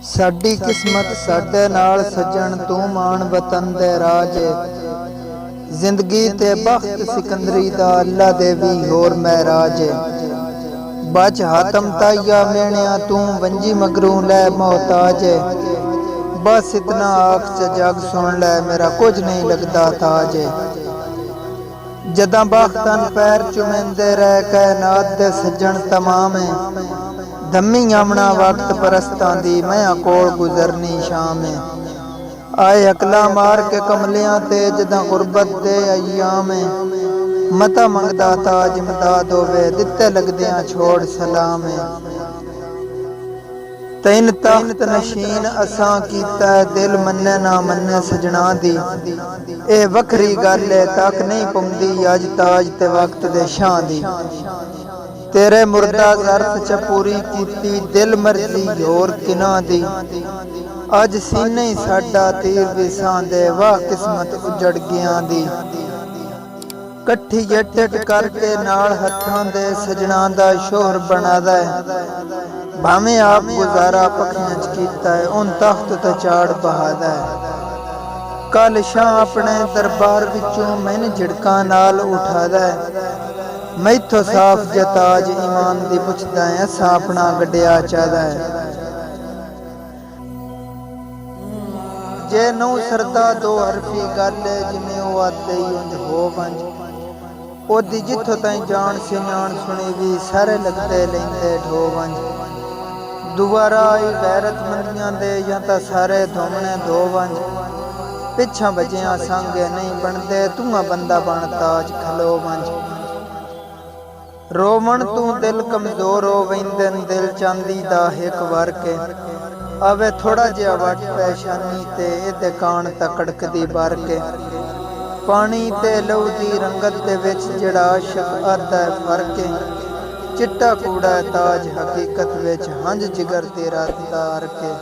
साडी किस्मत साडे नाल सजन तू मान वतन दे राज। जिंदगी ते बख्त सिकंदरी दा अल्लाह दे भी होर महराज। बच हातम ताइया मेणिया तू वंजी मगरू लै मोहताज। बस इतना आख च जग सुन लै मेरा कुछ नहीं लगदा ताज। जदा बख्तन पैर चुमेंदे रह कायनात दे सज्जन तमाम। धम्मी आमना वक्त परस्तां दी मैं कोल गुजरनी शाम। आए अकला मार के कमलियां ते जदा गुरबत दे अयाम। मता मंगदा ताज इमदाद होवे दिते लगदियां छोड़ सलाम। तैन तख्त नशीन असां कीता दिल मन्ने ना मन्ने सजना दी। ए वखरी गल है तक नहीं पौंदी अज ताज ते वक्त दे शां दी। तेरे मुर्दा ज़र्फ च पूरी कीती दिल मर्जी होर किना दी। अज सीने ही साडा तीर विसां दे वाह किस्मत उजड़ गया दी। कट्ठी जट करके नाल हत्थां दे सजना दा शोहर बनादा है। भावें आप गुजारा पखियां च कीता है उन तख्त ते चाड़ बहादा है। कल शाह अपने दरबार विचों मैंने झिड़कां नाल उठादा है। मैथों साफ जताज ईमान दी पुछदा है असा अपना गड्डिया चाहदा है। जे नौ सरदा दो हरफी गल जिमें ओ आदे उंज हो वंज। ओदी जिथों ताईं जान सियाण सुनी भी सारे लगदे लैंदे ढो वंज। दुबारा आई गैरत मंदियां दे या तां सारे धोमने धो वंज। पिछां बजियां सांगे नहीं बनदे तूं बंदा बन ताज खलो वंज। रोवण तू दिल कमजोर हो वेंदन दिल चांदी दा हिक वर के। आवे थोड़ा जिहा वट पेशानी ते इहदे कान तकड़कदी बर के। पानी ते लहू दी रंगत दे विच जिहड़ा आशिक आदा है फर्क है। चिट्टा कूड़ा ताज हकीकत विच हंज जिगर तेरा तार के।